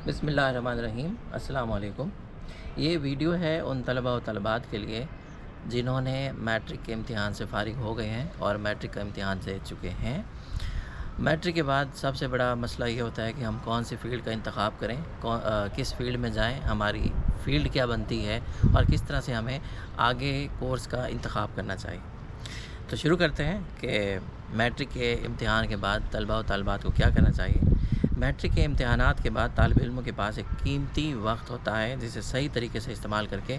بسم اللہ الرحمن الرحیم۔ السلام علیکم۔ یہ ویڈیو ہے ان طلباء و طالبات کے لیے جنہوں نے میٹرک کے امتحان سے فارغ ہو گئے ہیں اور میٹرک کا امتحان دے چکے ہیں۔ میٹرک کے بعد سب سے بڑا مسئلہ یہ ہوتا ہے کہ ہم کون سی فیلڈ کا انتخاب کریں، کس فیلڈ میں جائیں، ہماری فیلڈ کیا بنتی ہے اور کس طرح سے ہمیں آگے کورس کا انتخاب کرنا چاہیے۔ تو شروع کرتے ہیں کہ میٹرک کے امتحان کے بعد طلباء و طالبات کو کیا کرنا چاہیے۔ میٹرک کے امتحانات کے بعد طالب علموں کے پاس ایک قیمتی وقت ہوتا ہے جسے صحیح طریقے سے استعمال کر کے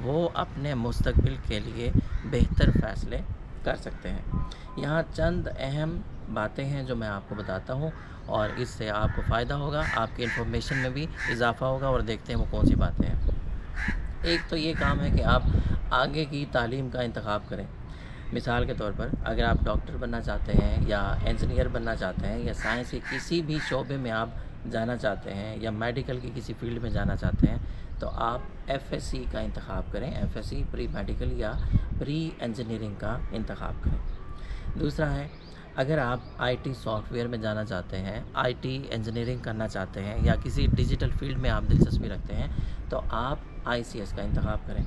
وہ اپنے مستقبل کے لیے بہتر فیصلے کر سکتے ہیں۔ یہاں چند اہم باتیں ہیں جو میں آپ کو بتاتا ہوں اور اس سے آپ کو فائدہ ہوگا، آپ کی انفارمیشن میں بھی اضافہ ہوگا، اور دیکھتے ہیں وہ کون سی باتیں ہیں۔ ایک تو یہ کام ہے کہ آپ آگے کی تعلیم کا انتخاب کریں۔ مثال کے طور پر اگر آپ ڈاکٹر بننا چاہتے ہیں یا انجینئر بننا چاہتے ہیں یا سائنس کے کسی بھی شعبے میں آپ جانا چاہتے ہیں یا میڈیکل کی کسی فیلڈ میں جانا چاہتے ہیں تو آپ ایف ایس سی کا انتخاب کریں، F S C pre medical یا پری انجینئرنگ کا انتخاب کریں۔ دوسرا ہے، اگر آپ آئی ٹی سافٹ ویئر میں جانا چاہتے ہیں، آئی ٹی انجینئرنگ کرنا چاہتے ہیں یا کسی ڈیجیٹل فیلڈ میں آپ دلچسپی رکھتے ہیں تو آپ آئی سی ایس کا انتخاب کریں۔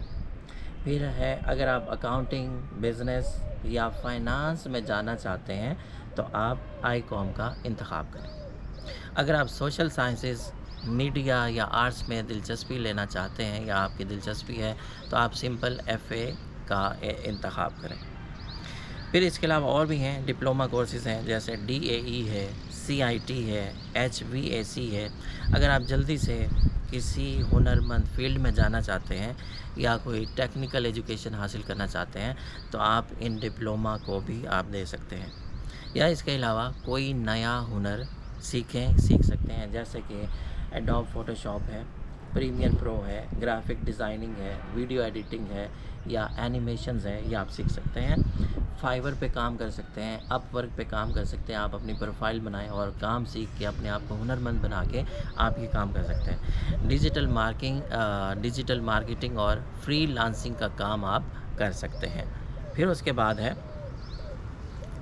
پھر ہے، اگر آپ اکاؤنٹنگ، بزنس یا فائنانس میں جانا چاہتے ہیں تو آپ آئی کام کا انتخاب کریں۔ اگر آپ سوشل سائنسز، میڈیا یا آرٹس میں دلچسپی لینا چاہتے ہیں یا آپ کی دلچسپی ہے تو آپ سمپل ایف اے کا انتخاب کریں۔ پھر اس کے علاوہ اور بھی ہیں، ڈپلومہ کورسز ہیں جیسے ڈی اے ای ہے، سی آئی ٹی ہے، ایچ وی اے سی ہے۔ اگر آپ جلدی سے کسی ہنرمند فیلڈ میں جانا چاہتے ہیں یا کوئی ٹیکنیکل ایجوکیشن حاصل کرنا چاہتے ہیں تو آپ ان ڈپلومہ کو بھی آپ دے سکتے ہیں، یا اس کے علاوہ کوئی نیا ہنر سیکھ سکتے ہیں جیسے کہ ایڈوب فوٹو شاپ ہے، پریمیئر پرو ہے، گرافک ڈیزائننگ ہے، ویڈیو ایڈیٹنگ ہے یا اینیمیشنز ہے، یہ آپ سیکھ سکتے ہیں۔ فائور پہ کام کر سکتے ہیں، اپ ورک پہ کام کر سکتے ہیں، آپ اپنی پروفائل بنائیں اور کام سیکھ کے اپنے آپ کو ہنرمند بنا کے آپ یہ کام کر سکتے ہیں۔ ڈیجیٹل مارکیٹنگ اور فری لانسنگ کا کام آپ کر سکتے ہیں۔ پھر اس کے بعد ہے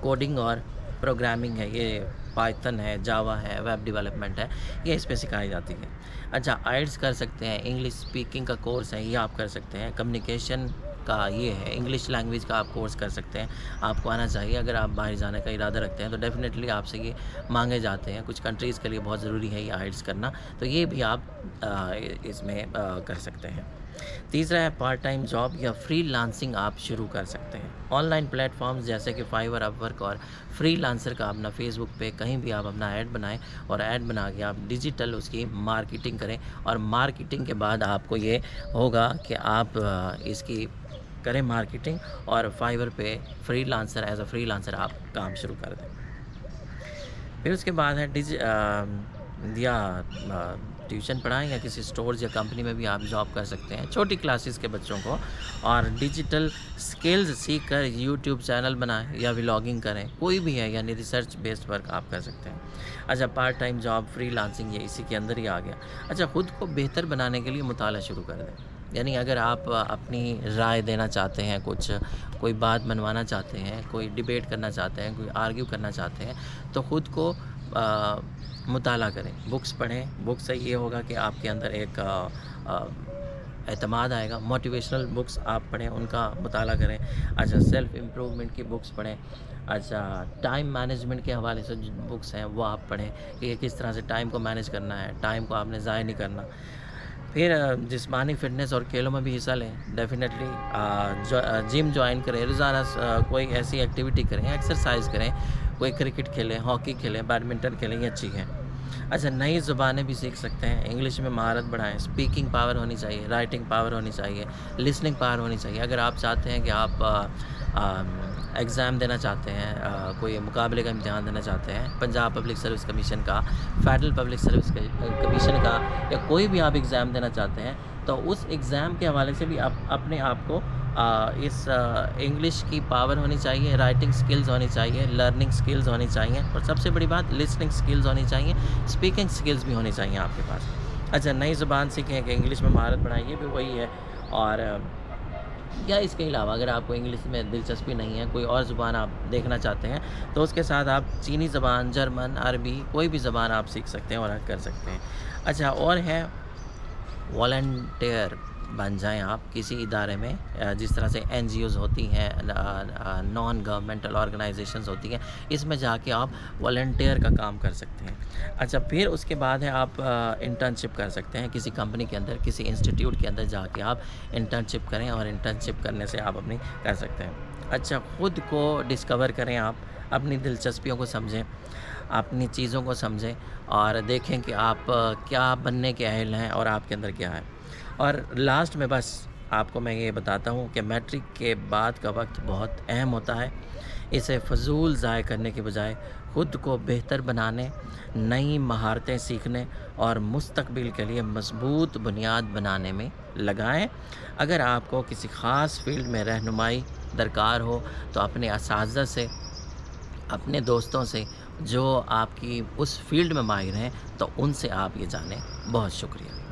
کوڈنگ اور پروگرامنگ ہے، یہ پائتھن ہے، جاوا ہے، ویب ڈیولپمنٹ ہے، یہ اس پہ سکھائی جاتی ہے۔ اچھا، آئلٹس کر سکتے ہیں، انگلش اسپیکنگ کا کورس ہے، یہ آپ کر سکتے ہیں۔ کمیونیکیشن کا یہ ہے، انگلش لینگویج کا آپ کورس کر سکتے ہیں، آپ کو آنا چاہیے۔ اگر آپ باہر جانے کا ارادہ رکھتے ہیں تو ڈیفینیٹلی آپ سے یہ مانگے جاتے ہیں، کچھ کنٹریز کے لیے بہت ضروری ہے یہ آئلٹس کرنا، تو یہ بھی آپ اس میں کر سکتے ہیں۔ تیسرا ہے، پارٹ ٹائم جاب یا فری لانسنگ آپ شروع کر سکتے ہیں۔ آن لائن پلیٹ فارمز جیسے کہ فائور، اپ ورک اور فری لانسر کا اپنا فیس بک پہ کہیں بھی آپ اپنا ایڈ بنائیں اور ایڈ بنا کے آپ ڈیجیٹل اس کی مارکیٹنگ کریں، اور مارکیٹنگ کے بعد آپ کو یہ ہوگا کہ آپ اس کی کریں مارکیٹنگ اور فائور پہ free lancer as a free lancer آپ کام شروع کر دیں۔ پھر اس کے بعد ہے ٹیوشن پڑھائیں یا کسی اسٹورز یا کمپنی میں بھی آپ جاب کر سکتے ہیں چھوٹی کلاسز کے بچوں کو، اور ڈیجیٹل سکلز سیکھ کر یوٹیوب چینل بنائیں یا ولاگنگ کریں، کوئی بھی ہے، یعنی ریسرچ بیسڈ ورک آپ کر سکتے ہیں۔ اچھا، part time job, free lancing, یہ اسی کے اندر ہی آ گیا۔ اچھا، خود کو بہتر بنانے کے لیے مطالعہ شروع کر دیں، یعنی اگر آپ اپنی رائے دینا چاہتے ہیں، کوئی بات منوانا چاہتے ہیں، کوئی ڈیبیٹ کرنا چاہتے ہیں، کوئی آرگیو کرنا چاہتے ہیں تو خود کو مطالعہ کریں، بکس پڑھیں۔ بک سے یہ ہوگا کہ آپ کے اندر ایک اعتماد آئے گا۔ موٹیویشنل بکس آپ پڑھیں، ان کا مطالعہ کریں۔ اچھا، سیلف امپرومنٹ کی بکس پڑھیں۔ اچھا، ٹائم مینجمنٹ کے حوالے سے جو بکس ہیں وہ آپ پڑھیں کہ کس طرح سے ٹائم کو مینیج کرنا ہے، ٹائم کو آپ نے ضائع نہیں کرنا۔ پھر جسمانی فٹنس اور کھیلوں میں بھی حصہ لیں، ڈیفینیٹلی جم جوائن کریں، روزانہ کوئی ایسی ایکٹیویٹی کریں، ایکسرسائز کریں، کوئی کرکٹ کھیلیں، ہاکی کھیلیں، بیڈمنٹن کھیلیں، یہ اچھی ہیں۔ اچھا، نئی زبانیں بھی سیکھ سکتے ہیں، انگلش میں مہارت بڑھائیں، اسپیکنگ پاور ہونی چاہیے، رائٹنگ پاور ہونی چاہیے، لسننگ پاور ہونی چاہیے۔ اگر آپ چاہتے ہیں کہ آپ ایگزام دینا چاہتے ہیں، کوئی مقابلے کا امتحان دینا چاہتے ہیں، پنجاب پبلک سروس کمیشن کا، فیڈرل پبلک سروس کمیشن کا، یا کوئی بھی آپ ایگزام دینا چاہتے ہیں تو اس ایگزام کے حوالے سے بھی آپ اپنے آپ کو اس انگلش کی پاور ہونی چاہیے، رائٹنگ سکلز ہونی چاہیے، لرننگ سکلز ہونی چاہیے، اور سب سے بڑی بات لسننگ سکلز ہونی چاہیے، اسپیکنگ سکلز بھی ہونی چاہیے آپ کے پاس۔ اچھا، نئی زبان سیکھیں کہ انگلش میں مہارت بڑھائیں، یہ بھی وہی ہے۔ اور یا اس کے علاوہ اگر آپ کو انگلش میں دلچسپی نہیں ہے، کوئی اور زبان آپ دیکھنا چاہتے ہیں تو اس کے ساتھ آپ چینی زبان، جرمن، عربی کوئی بھی زبان آپ سیکھ سکتے ہیں اور کر سکتے ہیں۔ اچھا، اور ہے والنٹیئر بن جائیں آپ کسی ادارے میں، جس طرح سے NGOز ہوتی ہیں، نان گورنمنٹل آرگنائزیشنز ہوتی ہیں، اس میں جا کے آپ والنٹیئر کا کام کر سکتے ہیں۔ اچھا، پھر اس کے بعد ہے آپ انٹرنشپ کر سکتے ہیں کسی کمپنی کے اندر، کسی انسٹیٹیوٹ کے اندر جا کے آپ انٹرنشپ کریں، اور انٹرنشپ کرنے سے آپ اپنی کر سکتے ہیں۔ اچھا، خود کو ڈسکور کریں، آپ اپنی دلچسپیوں کو سمجھیں، اپنی چیزوں کو سمجھیں، اور دیکھیں کہ آپ کیا بننے کے اہل ہیں اور آپ کے اندر کیا ہے۔ اور لاسٹ میں بس آپ کو میں یہ بتاتا ہوں کہ میٹرک کے بعد کا وقت بہت اہم ہوتا ہے، اسے فضول ضائع کرنے کے بجائے خود کو بہتر بنانے، نئی مہارتیں سیکھنے اور مستقبل کے لیے مضبوط بنیاد بنانے میں لگائیں۔ اگر آپ کو کسی خاص فیلڈ میں رہنمائی درکار ہو تو اپنے اساتذہ سے، اپنے دوستوں سے جو آپ کی اس فیلڈ میں ماہر ہیں، تو ان سے آپ یہ جانیں۔ بہت شکریہ۔